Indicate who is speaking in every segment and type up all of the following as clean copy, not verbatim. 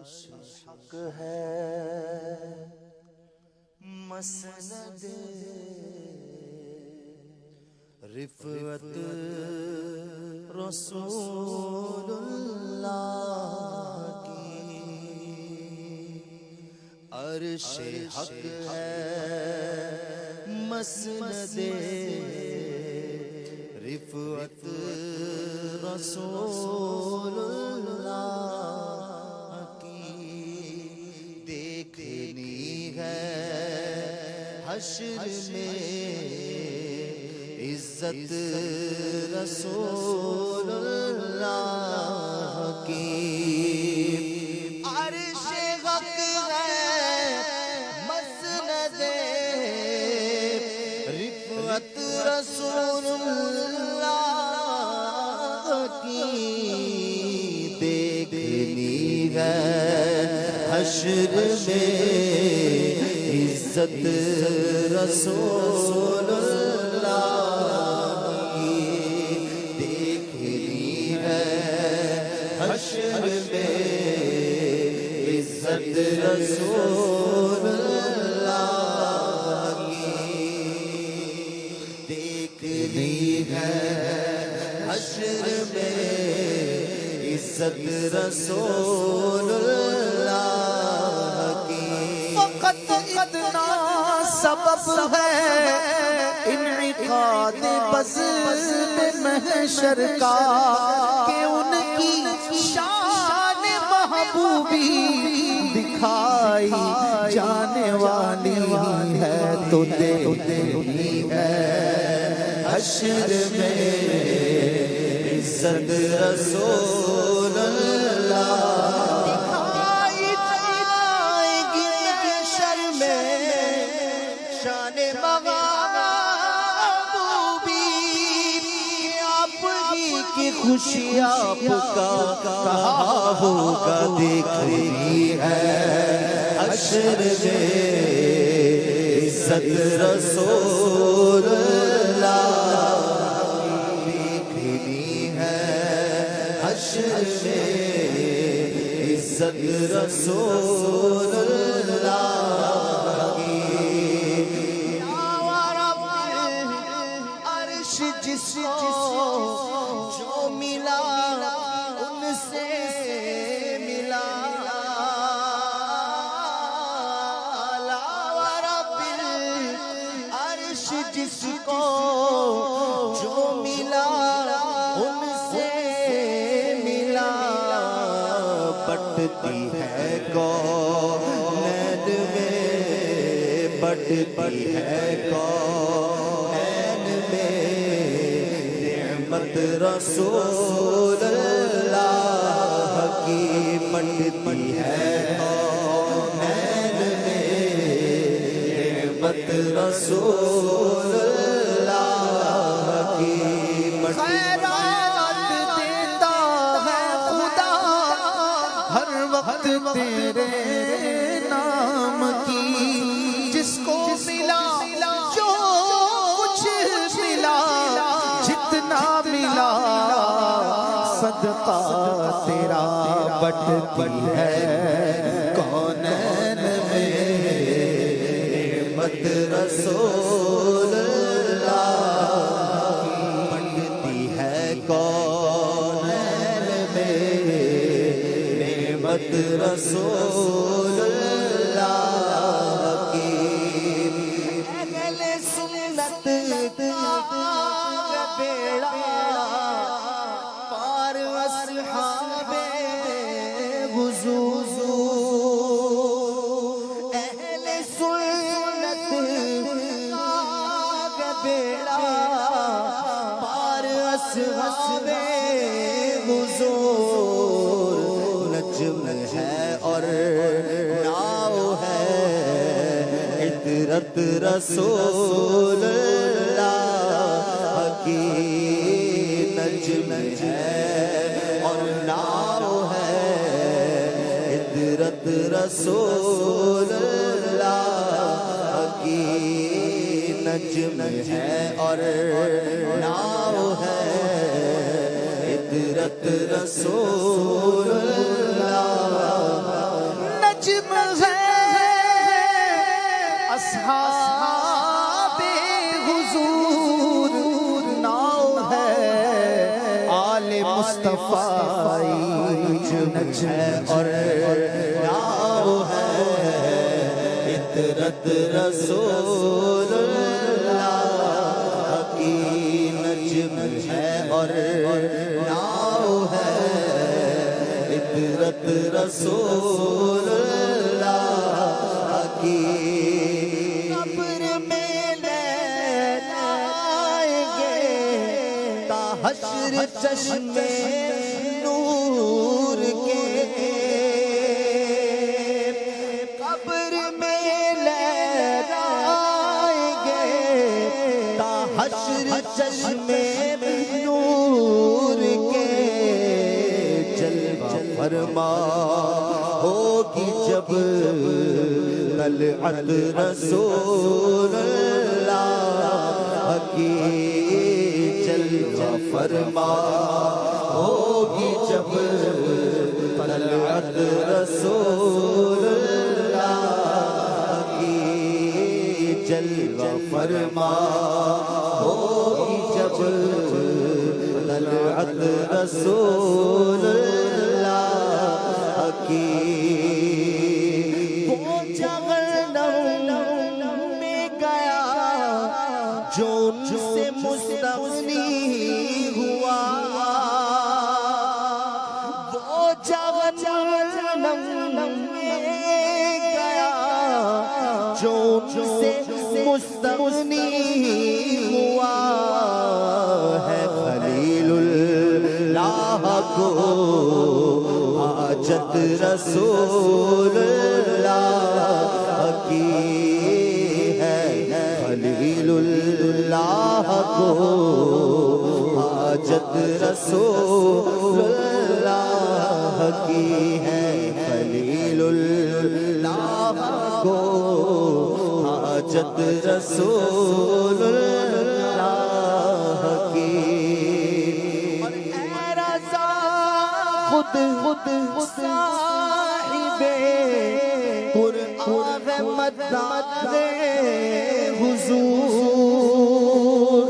Speaker 1: حق ہے مسند رفعت رسول اللہ کی، عرش حق ہے مسند رفعت رسول اللہ کی، دیکھنی ہے حشر میں عزت رسول اللہ کی، عرش حق ہے مسند رفعت رسول اللہ کی، دیکھنی ہے حشر میں عزت رسول اللہ کی، دیکھنی ہے حشر میں عزت رسول اللہ کی، دیکھنی ہے حشر میں عزت رسول اللہ کی، فقط اتنا سبب ہے انعقاد بزم محشر کا کہ ان کی شان محبوبی دکھائی جانے والی ہے، تو دیکھنی ہے حشر میں عزت رسول اللہ، دکھائی جائے گی محشر میں شان محبوبی، آپ ہی کی خوشی آپ کا کہا ہوگا، دیکھنی ہے حشر میں عزت رسول اللہ، دیکھنی ہے حشر میں عزت رسول اللہ کی، عرش جس کو جو ملا ان سے ملا، عرش جس کو جو ملا ان سے ملا، بٹتی ہے کونین میں، بٹتی ہے کونین میں نعمت رسول اللہ کی، بٹتی ہے کونین میں نعمت رسول اللہ کی، خیرات دیتا ہے خدا ہر وقت تیرے نام کی، جس کو ملا جو کچھ ملا جتنا ملا صدقہ تیرا، بٹتی ہے کونین میں نعمت رسول اللہ کی، بٹتی ہے کونین میں نعمت رسول اللہ کی، اہل سنت کا بیڑا پار اصحاب حضور، اہل سنت کا بیڑا پار اصحاب حضور، نجم ہے اور ناؤ ہے عطرت رسول اللہ کی، نجم ہے اور ناؤ ہے عطرت رسول اللہ کی، نجم ہے اور ناؤ ہے عطرت رسول اللہ نجم ہے اصحاب حضور ناؤ ہے آل مصطفیٰ نجم ہے اور ناؤ ہے عطرت رسول اللہ کی نجم ہے اور ناؤ ہے عطرت رسول اللہ کی قبر میں لائیں گے تا حشر چشمے نور کے قبر میں لائیں گے تا حشر چشمے نور کے جلوہ فرما ہوگی جب طلعت رسول اللہ کی جلوہ فرما ہوگی جب طلعت رسول اللہ کی جلوہ فرما ہوگی جب طلعت رسول اللہ کی وہ جہنم میں گیا جو ان سے مستغنی ہوا وہ جہنم میں گیا جو ان سے مستغنی ہوا ہے خلیل اللہ کو حاجت رسول اللہ کی ہے خلیل اللہ کو حاجت رسول اللہ کی ہے خلیل اللہ کو حاجت رسول اللہ کی خود صاحب قرآن مدد حضور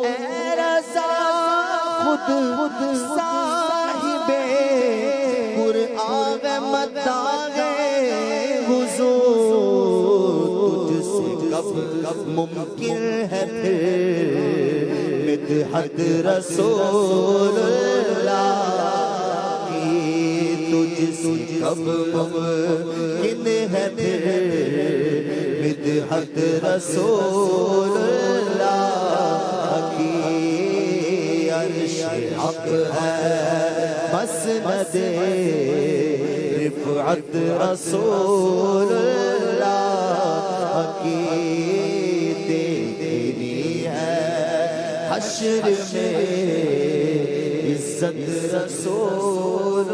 Speaker 1: اے رضا خود صاحب قرآن مدد حضور تجھ سے کب ممکن ہے پھر مدحت رسول اللہ تجھ کب ممکن ہے پھر مدحت رسول اللہ کی عرش حق ہے مسند رفعت رسول اللہ کی دیکھنی ہے حشر میں عزت رسول